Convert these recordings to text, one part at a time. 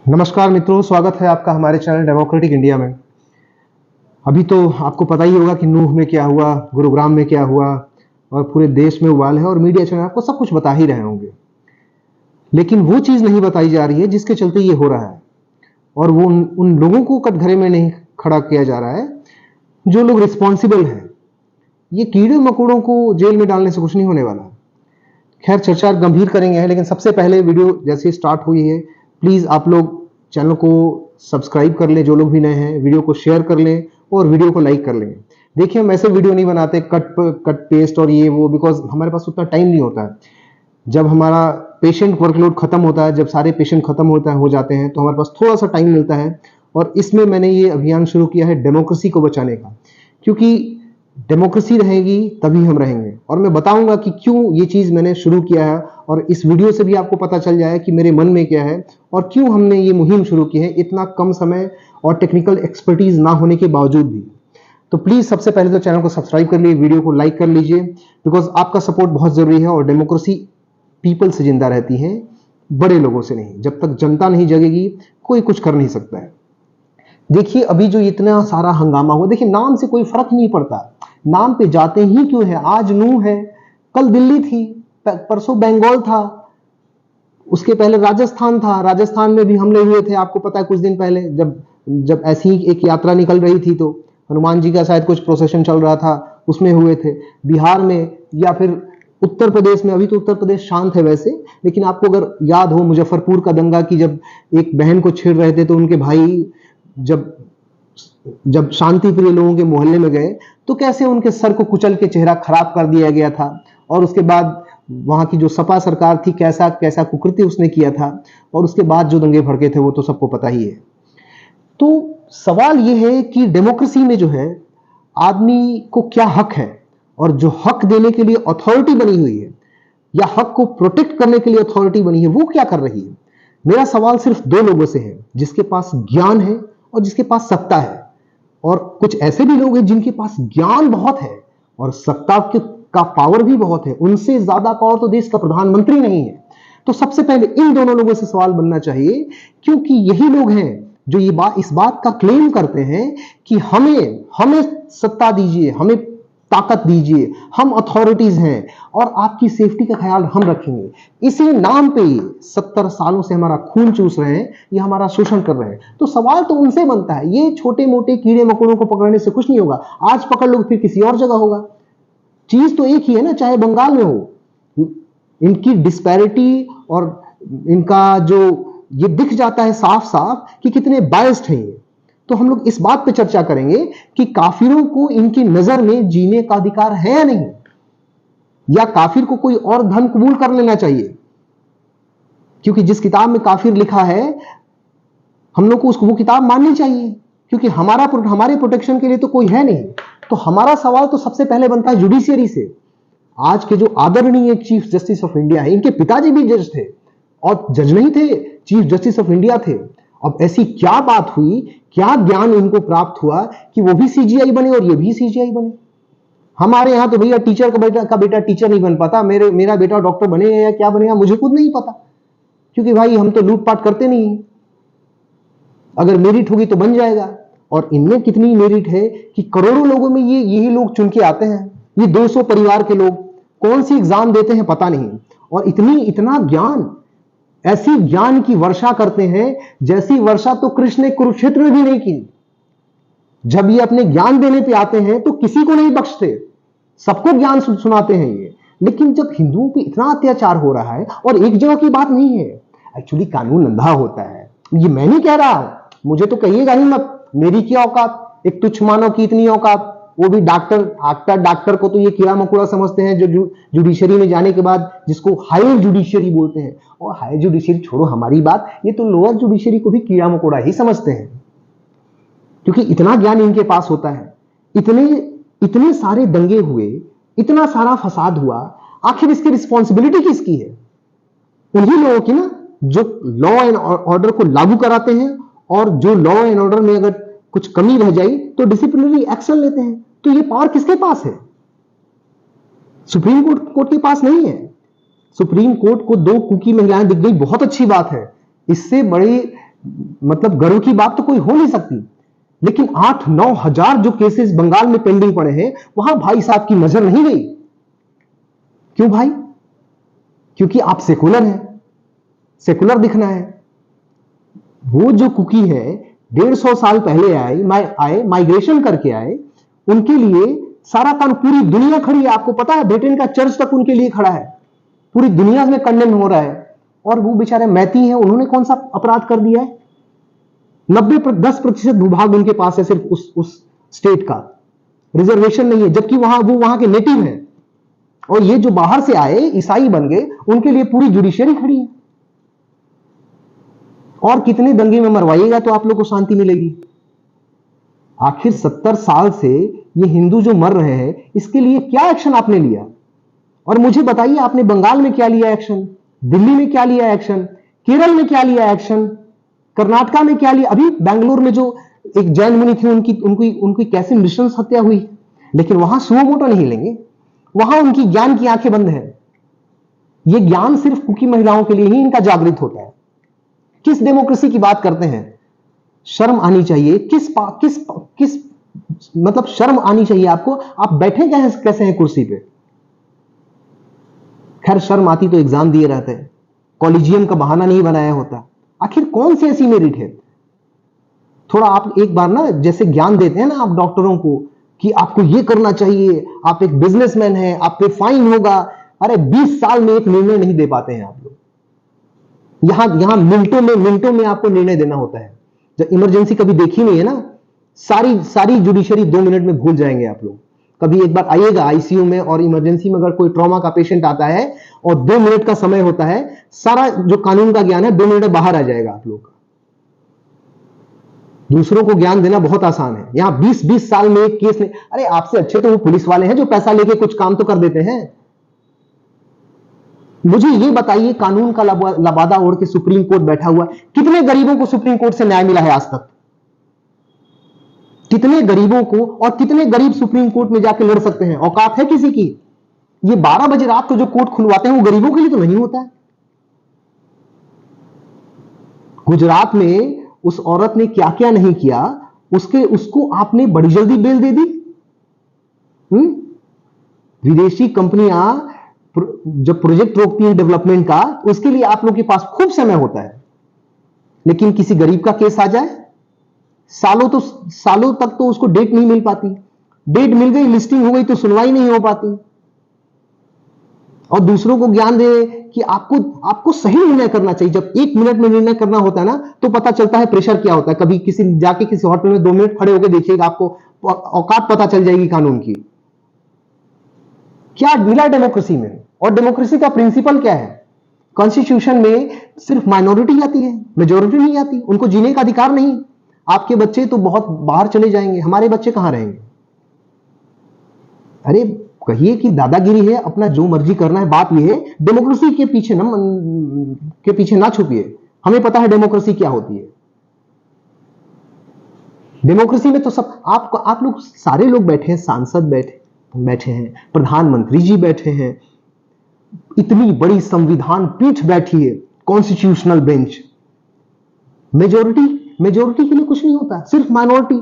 नमस्कार मित्रों, स्वागत है आपका हमारे चैनल डेमोक्रेटिक इंडिया में। अभी तो आपको पता ही होगा कि नूह में क्या हुआ, गुरुग्राम में क्या हुआ और पूरे देश में उबाल है और मीडिया चैनल आपको सब कुछ बता ही रहे होंगे। लेकिन वो चीज़ नहीं बताई जा रही है जिसके चलते ये हो रहा है, और वो उन लोगों को कटघरे में नहीं खड़ा किया जा रहा है जो लोग रिस्पॉन्सिबल हैं। ये कीड़े मकोड़ों को जेल में डालने से कुछ नहीं होने वाला। खैर, चर्चा गंभीर करेंगे, लेकिन सबसे पहले वीडियो जैसे स्टार्ट हुई है, प्लीज़ आप लोग चैनल को सब्सक्राइब कर लें। जो लोग भी नए हैं, वीडियो को शेयर कर लें और वीडियो को लाइक कर लें। देखिए, हम ऐसे वीडियो नहीं बनाते कट पेस्ट और ये वो, बिकॉज हमारे पास उतना टाइम नहीं होता है। जब हमारा पेशेंट वर्कलोड खत्म होता है, जब सारे पेशेंट खत्म हो जाते हैं, तो हमारे पास थोड़ा सा टाइम मिलता है। और इसमें मैंने ये अभियान शुरू किया है डेमोक्रेसी को बचाने का, क्योंकि डेमोक्रेसी रहेगी तभी हम रहेंगे। और मैं बताऊंगा कि क्यों ये चीज मैंने शुरू किया है, और इस वीडियो से भी आपको पता चल जाए कि मेरे मन में क्या है और क्यों हमने ये मुहिम शुरू की है इतना कम समय और टेक्निकल एक्सपर्टीज ना होने के बावजूद भी। तो प्लीज सबसे पहले तो चैनल को सब्सक्राइब कर लीजिए, वीडियो को लाइक कर लीजिए, बिकॉज आपका सपोर्ट बहुत जरूरी है। और डेमोक्रेसी पीपल से जिंदा रहती है, बड़े लोगों से नहीं। जब तक जनता नहीं जगेगी, कोई कुछ कर नहीं सकता है। देखिए, अभी जो इतना सारा हंगामा हुआ, देखिए नाम से कोई फर्क नहीं पड़ता, नाम पे जाते ही क्यों है। आज नूह है, कल दिल्ली थी, परसों बंगाल था, उसके पहले राजस्थान था। राजस्थान में भी हमले हुए थे, आपको पता है, कुछ दिन पहले जब जब ऐसी ही एक यात्रा निकल रही थी, तो हनुमान जी का शायद कुछ प्रोसेशन चल रहा था, उसमें हुए थे। बिहार में या फिर उत्तर प्रदेश में, अभी तो उत्तर प्रदेश शांत है वैसे, लेकिन आपको अगर याद हो मुजफ्फरपुर का दंगा, की जब एक बहन को छेड़ रहे थे तो उनके भाई जब जब शांति प्रिय लोगों के मोहल्ले में गए तो कैसे उनके सर को कुचल के चेहरा खराब कर दिया गया था। और उसके बाद वहां की जो सपा सरकार थी, कैसा कैसा कुकृत्य उसने किया था, और उसके बाद जो दंगे भड़के थे वो तो सबको पता ही है। तो सवाल यह है कि डेमोक्रेसी में जो है, आदमी को क्या हक है, और जो हक देने के लिए अथॉरिटी बनी हुई है या हक को प्रोटेक्ट करने के लिए अथॉरिटी बनी है, वो क्या कर रही है। मेरा सवाल सिर्फ दो लोगों से है, जिसके पास ज्ञान है और जिसके पास सत्ता है। और कुछ ऐसे भी लोग हैं जिनके पास ज्ञान बहुत है और सत्ता का पावर भी बहुत है। उनसे ज्यादा पावर तो देश का प्रधानमंत्री नहीं है। तो सबसे पहले इन दोनों लोगों से सवाल बनना चाहिए, क्योंकि यही लोग हैं जो इस बात का क्लेम करते हैं कि हमें हमें सत्ता दीजिए, हमें ताकत दीजिए, हम अथॉरिटीज हैं और आपकी सेफ्टी का ख्याल हम रखेंगे। इसी नाम पे 70 सालों से हमारा खून चूस रहे हैं, ये हमारा शोषण कर रहे हैं। तो सवाल तो उनसे बनता है। ये छोटे मोटे कीड़े मकोड़ों को पकड़ने से कुछ नहीं होगा। आज पकड़ लो, फिर किसी और जगह होगा। चीज तो एक ही है ना, चाहे बंगाल में हो। इनकी डिस्पैरिटी और इनका जो ये दिख जाता है साफ साफ कि कितने बायस्ड हैं ये। तो हम लोग इस बात पे चर्चा करेंगे कि काफिरों को इनकी नजर में जीने का अधिकार है या नहीं, या काफिर को कोई और धर्म कबूल कर लेना चाहिए। क्योंकि जिस किताब में काफिर लिखा है, हम लोग को उसको वो किताब माननी चाहिए, क्योंकि हमारे प्रोटेक्शन के लिए तो कोई है नहीं। तो हमारा सवाल तो सबसे पहले बनता है जुडिशियरी से। आज के जो आदरणीय चीफ जस्टिस ऑफ इंडिया है, इनके पिताजी भी जज थे, और जज नहीं थे, चीफ जस्टिस ऑफ इंडिया थे। अब ऐसी क्या बात हुई, क्या ज्ञान इनको प्राप्त हुआ कि वो भी सीजीआई बने और ये भी सीजीआई बने। हमारे यहां तो भैया टीचर का बेटा टीचर नहीं बन पाता। मेरा बेटा डॉक्टर बनेगा या क्या बनेगा मुझे खुद नहीं पता, क्योंकि भाई हम तो लूटपाट करते नहीं है। अगर मेरिट होगी तो बन जाएगा। और इनमें कितनी मेरिट है कि करोड़ों लोगों में यही लोग चुन के आते हैं। ये 200 परिवार के लोग कौन सी एग्जाम देते हैं पता नहीं, और इतना ज्ञान, ऐसी ज्ञान की वर्षा करते हैं जैसी वर्षा तो कृष्ण ने कुरुक्षेत्र में भी नहीं की। जब ये अपने ज्ञान देने पे आते हैं तो किसी को नहीं बख्शते, सबको ज्ञान सुनाते हैं ये। लेकिन जब हिंदुओं पे इतना अत्याचार हो रहा है, और एक जगह की बात नहीं है, एक्चुअली कानून अंधा होता है, ये मैं नहीं कह रहा, मुझे तो कहिएगा ही मत। मेरी क्या औकात, एक तुच्छ मानव की इतनी औकात, वो भी डॉक्टर को तो ये कीड़ा मकोड़ा समझते हैं, जो जुडिशरी में जाने के बाद जिसको हायर जुडिशरी बोलते हैं। और हायर जुडिशरी छोड़ो हमारी बात, ये तो लोअर जुडिशरी को भी कीड़ा मकोड़ा ही समझते हैं, क्योंकि इतना ज्ञान इनके पास होता है। इतने सारे दंगे हुए, इतना सारा फसाद हुआ, आखिर इसकी रिस्पॉन्सिबिलिटी किसकी है? उन्हीं लोगों की ना, जो लॉ एंड ऑर्डर को लागू कराते हैं, और जो लॉ एंड ऑर्डर में अगर कुछ कमी रह जाए तो डिसिप्लिनरी एक्शन लेते हैं। तो ये पावर किसके पास है? सुप्रीम कोर्ट के पास नहीं है। सुप्रीम कोर्ट को 2 कुकी महिलाएं दिख गई, बहुत अच्छी बात है। इससे बड़ी मतलब गर्व की बात तो कोई हो नहीं सकती, लेकिन 8-9 हजार जो केसेस बंगाल में पेंडिंग पड़े हैं, वहां भाई साहब की नजर नहीं गई। क्यों भाई? क्योंकि आप सेकुलर हैं, सेकुलर दिखना है। वो जो कुकी है 150 साल पहले आए माइग्रेशन करके आए, उनके लिए सारा कानून, पूरी दुनिया खड़ी है। आपको पता है ब्रिटेन का चर्च तक उनके लिए खड़ा है, पूरी दुनिया में कंडेम हो रहा है। और वो बेचारे मैती हैं, उन्होंने कौन सा अपराध कर दिया है? 10% भूभाग उनके पास है सिर्फ उस स्टेट का, रिजर्वेशन नहीं है, जबकि वो वहां के नेटिव हैं। और ये जो बाहर से आए ईसाई बन गए, उनके लिए पूरी जुडिशियरी खड़ी है। और कितने दंगे में मरवाइएगा तो आप लोग को शांति मिलेगी? आखिर 70 साल से ये हिंदू जो मर रहे हैं, इसके लिए क्या एक्शन आपने लिया? और मुझे बताइए, आपने बंगाल में क्या लिया एक्शन, दिल्ली में क्या लिया एक्शन, केरल में क्या लिया एक्शन, कर्नाटका में क्या लिया? अभी बेंगलुरु में जो एक जैन मुनि थे, उनकी कैसे नृशंस हत्या हुई, लेकिन वहां सुओ मोटो नहीं लेंगे, वहां उनकी ज्ञान की आंखें बंद है। ये ज्ञान सिर्फ कुकी महिलाओं के लिए ही इनका जागृत होता है। किस डेमोक्रेसी की बात करते हैं? शर्म आनी चाहिए। किस मतलब शर्म आनी चाहिए आपको। आप बैठे कैसे हैं कुर्सी पे? खैर, शर्म आती तो एग्जाम दिए रहते हैं, कॉलेजियम का बहाना नहीं बनाया होता। आखिर कौन सी ऐसी मेरिट है? थोड़ा आप एक बार ना, जैसे ज्ञान देते हैं ना आप डॉक्टरों को कि आपको ये करना चाहिए, आप एक बिजनेसमैन हैं, आप पे फाइन होगा। अरे 20 साल में एक निर्णय नहीं दे पाते हैं आप लोग। यहां मिनटों में आपको निर्णय देना होता है। जब इमरजेंसी कभी देखी नहीं है ना, सारी जुडिशरी 2 मिनट में भूल जाएंगे आप लोग। कभी एक बार आइएगा आईसीयू में, और इमरजेंसी में अगर कोई ट्रॉमा का पेशेंट आता है और 2 मिनट का समय होता है, सारा जो कानून का ज्ञान है 2 मिनट में बाहर आ जाएगा आप लोग का। दूसरों को ज्ञान देना बहुत आसान है। यहां 20-20 साल में एक केस नहीं। अरे आपसे अच्छे तो वो पुलिस वाले हैं जो पैसा लेके कुछ काम तो कर देते हैं। मुझे ये बताइए, कानून का लबादा ओढ़ के सुप्रीम कोर्ट बैठा हुआ, कितने गरीबों को सुप्रीम कोर्ट से न्याय मिला है आज तक? कितने गरीबों को, और कितने गरीब सुप्रीम कोर्ट में जाके लड़ सकते हैं? औकात है किसी की? ये 12 बजे रात को जो कोर्ट खुलवाते हैं वो गरीबों के लिए तो नहीं होता है। गुजरात में उस औरत ने क्या क्या नहीं किया, उसको आपने बड़ी जल्दी बेल दे दी। विदेशी कंपनियां जब प्रोजेक्ट रोकती हैं डेवलपमेंट का, उसके लिए आप लोग के पास खूब समय होता है, लेकिन किसी गरीब का केस आ जाए, सालों तक तो उसको डेट नहीं मिल पाती। डेट मिल गई, लिस्टिंग हो गई तो सुनवाई नहीं हो पाती। और दूसरों को ज्ञान दे कि आपको सही निर्णय करना चाहिए। जब 1 मिनट में निर्णय करना होता है ना, तो पता चलता है प्रेशर क्या होता है। कभी जाके किसी होटल में 2 मिनट खड़े होकर देखिएगा, आपको औकात पता चल जाएगी कानून की। क्या मिला डेमोक्रेसी में? और डेमोक्रेसी का प्रिंसिपल क्या है? कॉन्स्टिट्यूशन में सिर्फ माइनॉरिटी आती है, मेजोरिटी नहीं आती। उनको जीने का अधिकार नहीं। आपके बच्चे तो बहुत बाहर चले जाएंगे, हमारे बच्चे कहां रहेंगे? अरे कहिए कि दादागिरी है, अपना जो मर्जी करना है। बात यह है, डेमोक्रेसी के पीछे ना छुपिए। हमें पता है डेमोक्रेसी क्या होती है। डेमोक्रेसी में तो सब आप लोग सारे लोग बैठे हैं, सांसद बैठे हैं, प्रधानमंत्री जी बैठे हैं, इतनी बड़ी संविधान पीठ बैठी है, कॉन्स्टिट्यूशनल बेंच। मेजोरिटी के लिए कुछ नहीं होता, सिर्फ माइनॉरिटी।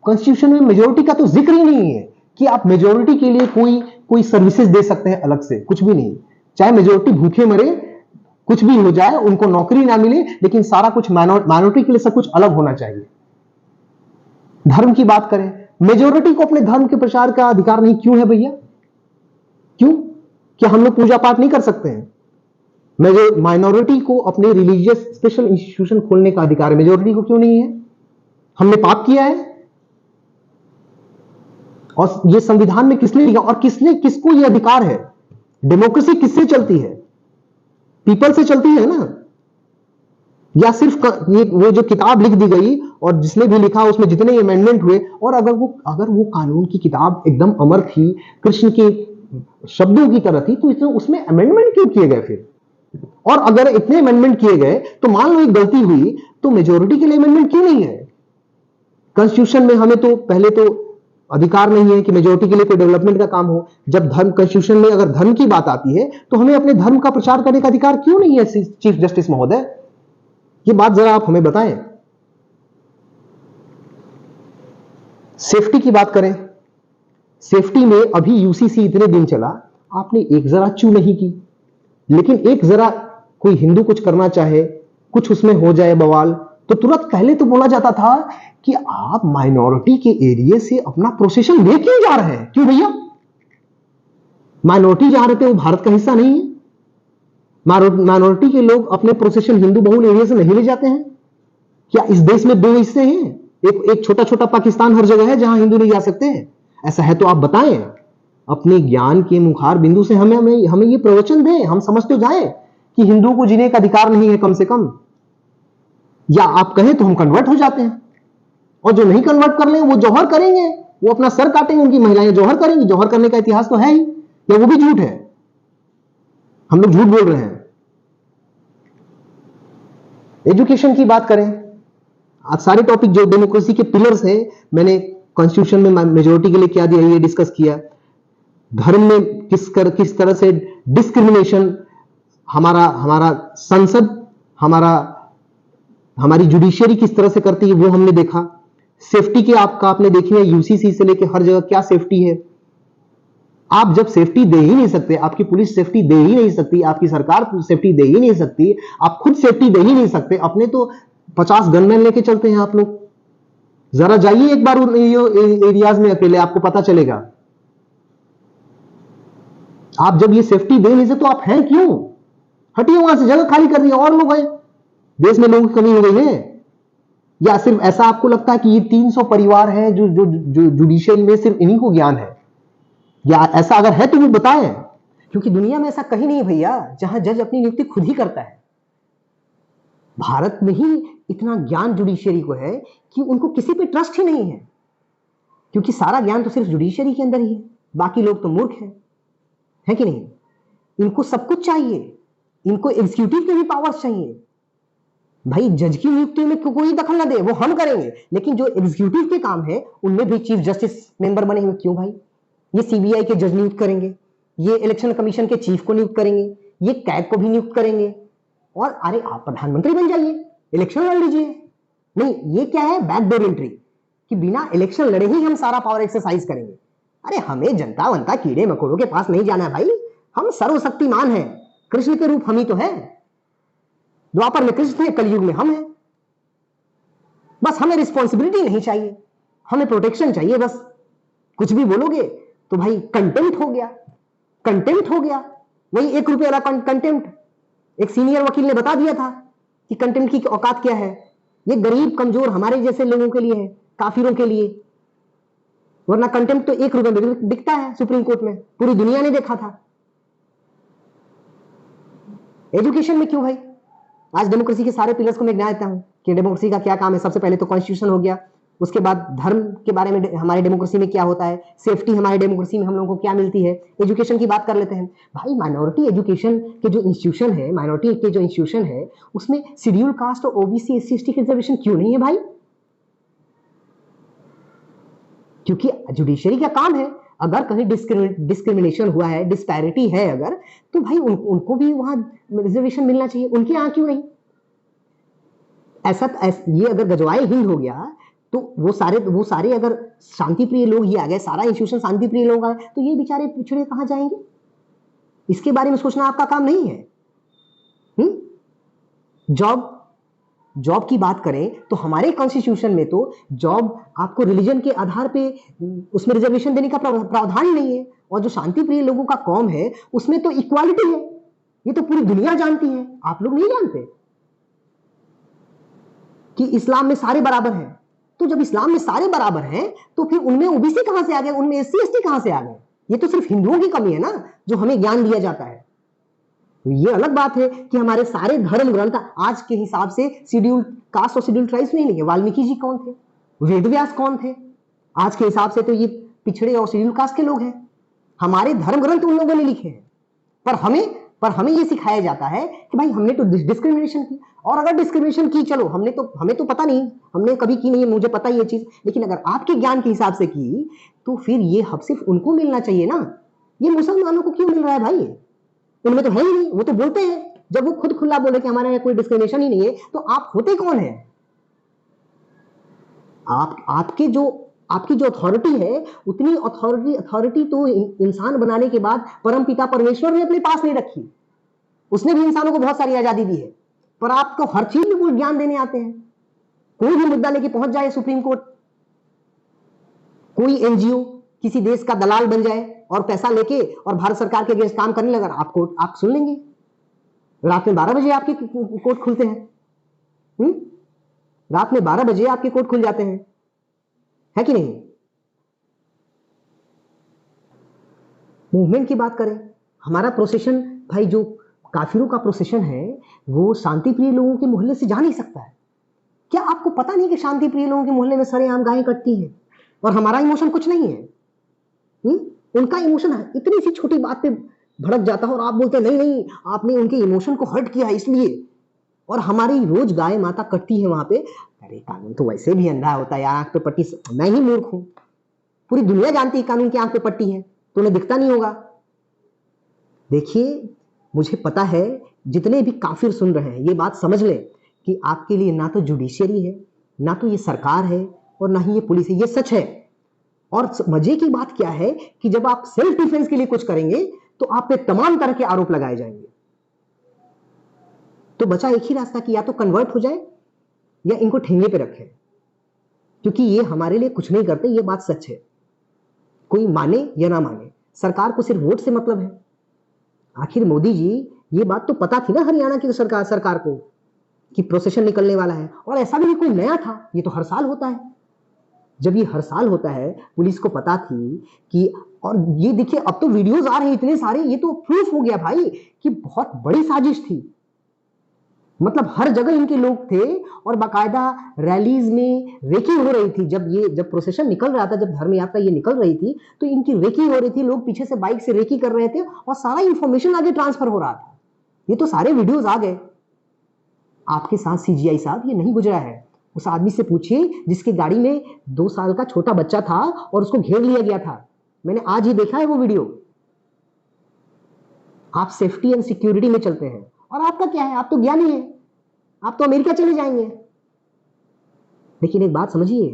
कॉन्स्टिट्यूशन में मेजोरिटी का तो जिक्र ही नहीं है कि आप मेजोरिटी के लिए कोई सर्विसेज दे सकते हैं अलग से, कुछ भी नहीं। चाहे मेजोरिटी भूखे मरे, कुछ भी हो जाए, उनको नौकरी ना मिले, लेकिन सारा कुछ माइनॉरिटी के लिए सब कुछ अलग होना चाहिए। धर्म की बात करें, मेजोरिटी को अपने धर्म के प्रचार का अधिकार नहीं। क्यों है भैया? क्यों? क्या हम लोग पूजा पाठ नहीं कर सकते हैं? माइनॉरिटी को अपने रिलीजियस स्पेशल इंस्टीट्यूशन खोलने का अधिकार है, मेजोरिटी को क्यों नहीं है? हमने पाप किया है? और ये संविधान में किसने लिखा? और किसको ये अधिकार है? डेमोक्रेसी किससे चलती है? पीपल से चलती है ना? या सिर्फ वो जो किताब लिख दी गई और जिसने भी लिखा उसमें जितने अमेंडमेंट हुए, और अगर वो कानून की किताब एकदम अमर थी, कृष्ण के शब्दों की तरह थी, तो उसमें अमेंडमेंट क्यों किए गए फिर? और अगर इतने अमेंडमेंट किए गए तो मान लो एक गलती हुई, तो मेजोरिटी के लिए अमेंडमेंट क्यों नहीं है? कॉन्स्टिट्यूशन में हमें तो पहले तो अधिकार नहीं है कि मेजोरिटी के लिए कोई डेवलपमेंट का काम हो। जब कॉन्स्टिट्यूशन में अगर धर्म की बात आती है, तो हमें अपने धर्म का प्रचार करने का अधिकार क्यों नहीं है? चीफ जस्टिस महोदय, ये बात जरा आप हमें बताएं। सेफ्टी की बात करें, सेफ्टी में अभी यूसीसी इतने दिन चला, आपने एक जरा चू नहीं की। लेकिन एक जरा कोई हिंदू कुछ करना चाहे, कुछ उसमें हो जाए बवाल, तो तुरंत पहले तो बोला जाता था कि आप माइनॉरिटी के एरिया से अपना प्रोसेशन ले क्यों जा रहे हैं? क्यों भैया? माइनॉरिटी जहां रहते हैं वो भारत का हिस्सा नहीं है? माइनॉरिटी के लोग अपने प्रोसेशन हिंदू बहुल एरिया से नहीं ले जाते हैं क्या? इस देश में दो हिस्से हैं, एक छोटा छोटा पाकिस्तान हर जगह है जहां हिंदू नहीं जा सकते हैं। ऐसा है तो आप बताएं, अपने ज्ञान के मुखार बिंदु से हमें हमें हमें ये प्रवचन दें, हम समझ तो जाएं कि हिंदुओं को जीने का अधिकार नहीं है कम से कम। या आप कहें तो हम कन्वर्ट हो जाते हैं, और जो नहीं कन्वर्ट कर ले वो जौहर करेंगे, वो अपना सर काटेंगे, उनकी महिलाएं जौहर करेंगी। जौहर करने का इतिहास तो है ही, या वो भी झूठ है? हम लोग झूठ बोल रहे हैं। एजुकेशन की बात करें, आज सारे टॉपिक जो डेमोक्रेसी के पिलर्स हैं, मैंने कॉन्स्टिट्यूशन में मेजोरिटी के लिए क्या दिया ये डिस्कस किया। धर्म में किस तरह से डिस्क्रिमिनेशन हमारा हमारा संसद, हमारी जुडिशियरी किस तरह से करती है वो हमने देखा। सेफ्टी के आपने देखी है, यूसीसी से लेकर हर जगह क्या सेफ्टी है। आप जब सेफ्टी दे ही नहीं सकते, आपकी पुलिस सेफ्टी दे ही नहीं सकती, आपकी सरकार सेफ्टी दे ही नहीं सकती, आप खुद सेफ्टी दे ही नहीं सकते, अपने तो 50 गनमैन लेके चलते हैं आप लोग। जरा जाइए एक बार उन एरियाज में अकेले, आपको पता चलेगा। आप जब ये सेफ्टी दे नहीं सकते तो आप हैं क्यों? हटिए वहां से, जगह खाली कर दी, और लोग हैं। देश में लोगों की कमी हो गई है, या सिर्फ ऐसा आपको लगता है कि ये 300 परिवार हैं जो जो जो जुडिशियल में सिर्फ इन्हीं को ज्ञान है? या ऐसा अगर है तो वो बताएं, क्योंकि दुनिया में ऐसा कहीं नहीं भैया जहां जज अपनी नियुक्ति खुद ही करता है। भारत में ही इतना ज्ञान जुडिशियरी को है कि उनको किसी पे ट्रस्ट ही नहीं है, क्योंकि सारा ज्ञान तो सिर्फ जुडिशियरी के अंदर ही है, बाकी लोग तो मूर्ख हैं, है कि नहीं? इनको सब कुछ चाहिए, इनको एग्जीक्यूटिव के भी पावर्स चाहिए। भाई जज की नियुक्ति में कोई दखल ना दे, वो हम करेंगे, लेकिन जो एग्जीक्यूटिव के काम है उनमें भी चीफ जस्टिस मेंबर बने हुए क्यों भाई? ये सीबीआई के जज नियुक्त करेंगे, ये इलेक्शन कमीशन के चीफ को नियुक्त करेंगे, ये कैग को भी नियुक्त करेंगे, और अरे आप प्रधानमंत्री बन जाइए, इलेक्शन लड़ लीजिए। नहीं, ये क्या है? बैकडोर एंट्री, कि बिना इलेक्शन लड़े ही हम सारा पावर एक्सरसाइज करेंगे। अरे हमें जनता वंता कीड़े मकोड़ों के पास नहीं जाना है भाई, हम सर्वशक्तिमान हैं, कृष्ण के रूप हम ही तो है। द्वापर में कृष्ण थे, कलयुग में हम हैं। बस हमें रिस्पॉन्सिबिलिटी नहीं चाहिए, हमें प्रोटेक्शन चाहिए बस। कुछ भी बोलोगे तो भाई कंटेम्प्ट हो गया, कंटेम्प्ट हो गया, वही 1 रुपये वाला कंटेम्प्ट। एक सीनियर वकील ने बता दिया था कि कंटेम्प्ट की औकात क्या है। ये गरीब कमजोर हमारे जैसे लोगों के लिए है, काफिरों के लिए, वरना कंटेम्प्ट तो 1 रुपये में बिकता है सुप्रीम कोर्ट में, पूरी दुनिया ने देखा था। एजुकेशन में क्यों भाई? आज डेमोक्रेसी के सारे पिलर्स को मैं गिना देता हूं कि डेमोक्रेसी का क्या काम है। सबसे पहले तो कॉन्स्टिट्यूशन हो गया, उसके बाद धर्म के बारे में हमारे डेमोक्रेसी में क्या होता है, सेफ्टी हमारे डेमोक्रेसी में हम लोगों को क्या मिलती है, एजुकेशन की बात कर लेते हैं। भाई माइनॉरिटी एजुकेशन के जो इंस्टीट्यूशन है, माइनॉरिटी के जो इंस्टीट्यूशन है, उसमें शेड्यूल कास्ट और ओबीसी एससी एसटी की रिजर्वेशन क्यों नहीं है भाई? क्योंकि जुडिशरी का काम है, अगर कहीं डिस्क्रिमिनेशन हुआ है, डिस्पैरिटी है अगर, तो भाई उनको भी वहां रिजर्वेशन मिलना चाहिए, उनके यहां क्यों नहीं? ये अगर गजवाए हिंद हो गया तो वो सारे अगर शांति प्रिय लोग ही आ गए, सारा इंस्टीट्यूशन शांति प्रिय लोग आ गए, तो ये बेचारे पिछड़े कहां जाएंगे? इसके बारे में सोचना आपका काम नहीं है। जॉब की बात करें तो हमारे कॉन्स्टिट्यूशन में तो जॉब आपको रिलीजन के आधार पे उसमें रिजर्वेशन देने का प्रावधान ही नहीं है, और जो शांति प्रिय लोगों का कौम है उसमें तो इक्वालिटी है। ये तो पूरी दुनिया जानती है, आप लोग नहीं जानते कि इस्लाम में सारे बराबर हैं। तो जब इस्लाम में सारे बराबर हैं तो फिर उनमें ओबीसी कहां से आ गए, उनमें एससी एसटी कहां से आ गए? ये तो सिर्फ हिंदुओं की कमी है ना, जो हमें ज्ञान दिया जाता है। ये अलग बात है कि हमारे सारे धर्म ग्रंथ आज के हिसाब से शेड्यूल कास्ट और शेड्यूल ट्राइब्स नहीं लिखे। वाल्मीकि जी कौन थे? वेदव्यास कौन थे? आज के हिसाब से तो ये पिछड़े और शेड्यूल कास्ट के लोग हैं। हमारे धर्म ग्रंथ उन लोगों ने लिखे हैं, पर हमें ये सिखाया जाता है कि भाई हमने तो डिस्क्रिमिनेशन की, और अगर डिस्क्रिमिनेशन की, चलो हमें तो पता नहीं, हमने कभी की नहीं है, मुझे पता ये चीज, लेकिन अगर आपके ज्ञान के हिसाब से की तो फिर ये हक सिर्फ उनको मिलना चाहिए ना। ये मुसलमानों को क्यों मिल रहा है भाई? उनमें तो है ही नहीं। वो तो बोलते हैं, जब वो खुद खुला बोले कि हमारे यहाँ कोई डिस्क्रिमिनेशन ही नहीं है, तो आप होते कौन है? आपके जो आपकी जो अथॉरिटी है उतनी अथॉरिटी तो इंसान बनाने के बाद परमपिता परमेश्वर ने अपने पास नहीं रखी। उसने भी इंसानों को बहुत सारी आजादी दी है, पर आप तो हर चीज में वो ज्ञान देने आते हैं। कोई भी मुद्दा लेके पहुंच जाए सुप्रीम कोर्ट, कोई एनजीओ किसी देश का दलाल बन जाए और पैसा लेके और भारत सरकार के अगेंस्ट काम करने लगा, आप सुन लेंगे। रात में 12 बजे आपके कोर्ट खुलते हैं। रात में 12 बजे आपके कोर्ट खुल जाते हैं, है कि नहीं? मूवमेंट की बात करें, हमारा प्रोसेशन भाई, जो काफिरों का प्रोसेशन है वो शांति प्रिय लोगों के मोहल्ले से जा नहीं सकता है। क्या आपको पता नहीं कि शांति प्रिय लोगों के मोहल्ले में सरेआम गायें कटती हैं और हमारा इमोशन कुछ नहीं है? उनका इमोशन है इतनी सी छोटी बात पे भड़क जाता है और आप बोलते हैं नहीं नहीं आपने उनके इमोशन को हर्ट किया इसलिए, और हमारी रोज गाय माता कटती है वहां पे। अरे कानून तो वैसे भी अंधा होता है यार, आंख पे पट्टी। मैं ही मूर्ख हूं, पूरी दुनिया जानती है कानून की आंख पे पट्टी है, तो उन्हें दिखता नहीं होगा। देखिए, मुझे पता है जितने भी काफिर सुन रहे हैं ये बात समझ लें कि आपके लिए ना तो जुडिशियरी है, ना तो ये सरकार है, और ना ही ये पुलिस है। ये सच है। और मजे की बात क्या है कि जब आप सेल्फ डिफेंस के लिए कुछ करेंगे तो आप पे तमाम तरह के आरोप लगाए जाएंगे। तो बचा एक ही रास्ता कि या तो कन्वर्ट हो जाए या इनको ठेंगे पे रखें, क्योंकि ये हमारे लिए कुछ नहीं करते। ये बात सच है, कोई माने या ना माने, सरकार को सिर्फ वोट से मतलब है। आखिर मोदी जी, ये बात तो पता थी ना हरियाणा की सरकार को कि प्रोसेशन निकलने वाला है, और ऐसा भी कोई नया था, ये तो हर साल होता है। जब ये हर साल होता है, पुलिस को पता थी कि, और ये देखिए अब तो वीडियोस आ रहे हैं इतने सारे, ये तो प्रूफ हो गया भाई कि बहुत बड़ी साजिश थी। मतलब हर जगह इनके लोग थे और बाकायदा रैलीज में रेकिंग हो रही थी। जब प्रोसेशन निकल रहा था, जब धर्म यात्रा ये निकल रही थी, तो इनकी रेकिंग हो रही थी, लोग पीछे से बाइक से रेकी कर रहे थे और सारा इंफॉर्मेशन आगे ट्रांसफर हो रहा था। ये तो सारे वीडियोस आ गए। आपके साथ सीजीआई साहब ये नहीं गुजरा है। उस आदमी से पूछिए जिसकी गाड़ी में 2 साल का छोटा बच्चा था और उसको घेर लिया गया था। मैंने आज ही देखा है वो वीडियो। आप सेफ्टी एंड सिक्योरिटी में चलते हैं और आपका क्या है, आप तो ज्ञानी हैं, आप तो अमेरिका चले जाएंगे। लेकिन एक बात समझिए,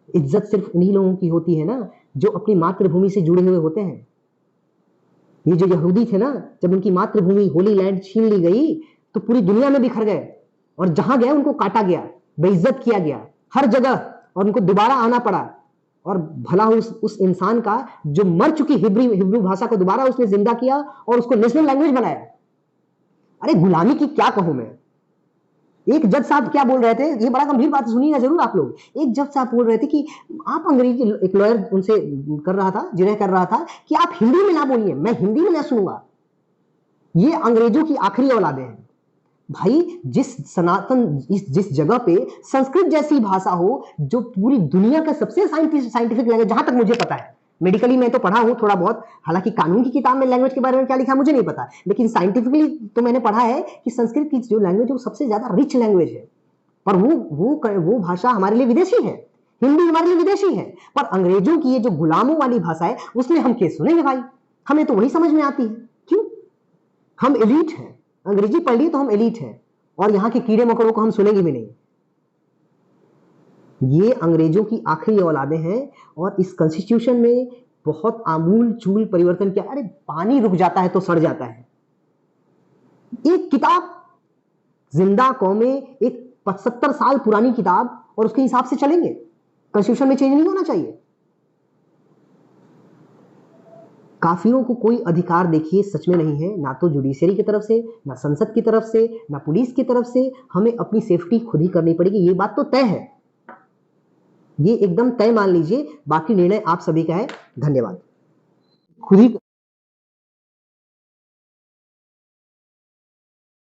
इज्जत सिर्फ उन्हीं लोगों की होती है ना जो अपनी मातृभूमि से जुड़े हुए होते हैं। ये जो यहूदी थे ना, जब उनकी मातृभूमि होली लैंड छीन ली गई तो पूरी दुनिया में बिखर गए, और जहां गए उनको काटा गया, बेइज्जत किया गया हर जगह, और उनको दोबारा आना पड़ा। और भला उस इंसान का जो मर चुकी हिब्रू भाषा को दोबारा उसने जिंदा किया और उसको नेशनल लैंग्वेज बनाया। अरे गुलामी की क्या कहूं मैं। एक जज साहब क्या बोल रहे थे, ये बड़ा गंभीर बात, सुनिएगा जरूर आप लोग। एक जज साहब बोल रहे थे कि आप अंग्रेजी, एक लॉयर उनसे कर रहा था, जिन्हें कर रहा था कि आप हिंदी में ना बोलिए, मैं हिंदी में ना सुनूंगा, ये अंग्रेजों की आखिरी औलादे हैं। भाई जिस जगह पे संस्कृत जैसी भाषा हो, जो पूरी दुनिया का सबसे साइंटिफिक लैंग्वेज, जहां तक मुझे पता है, मेडिकली मैं तो पढ़ा हूं थोड़ा बहुत, हालांकि कानून की किताब में लैंग्वेज के बारे में क्या लिखा है मुझे नहीं पता, लेकिन साइंटिफिकली तो मैंने पढ़ा है कि संस्कृत की जो लैंग्वेज है वो सबसे ज्यादा रिच लैंग्वेज है। पर वो भाषा हमारे लिए विदेशी है, हिंदी हमारे लिए विदेशी है। पर अंग्रेजों की ये जो गुलामों वाली भाषा है उसमें हम केस सुनेंगे भाई, हमें तो वही समझ में आती है। क्यों? हम एलीट हैं, अंग्रेजी पढ़ ली तो हम एलीट हैं, और यहां के कीड़े मकोड़ों को हम सुनेंगे भी नहीं। ये अंग्रेजों की आखिरी औलादें हैं, और इस कॉन्स्टिट्यूशन में बहुत आमूल चूल परिवर्तन किया। अरे पानी रुक जाता है तो सड़ जाता है। एक किताब जिंदा कौमें, एक 75 साल पुरानी किताब, और उसके हिसाब से चलेंगे। कॉन्स्टिट्यूशन में चेंज नहीं होना चाहिए। काफिरों को कोई अधिकार देखिए सच में नहीं है, ना तो जुडिशरी की तरफ से, ना संसद की तरफ से, ना पुलिस की तरफ से। हमें अपनी सेफ्टी खुद ही करनी पड़ेगी, ये बात तो तय है, ये एकदम तय मान लीजिए। बाकी निर्णय आप सभी का है। धन्यवाद। खुद ही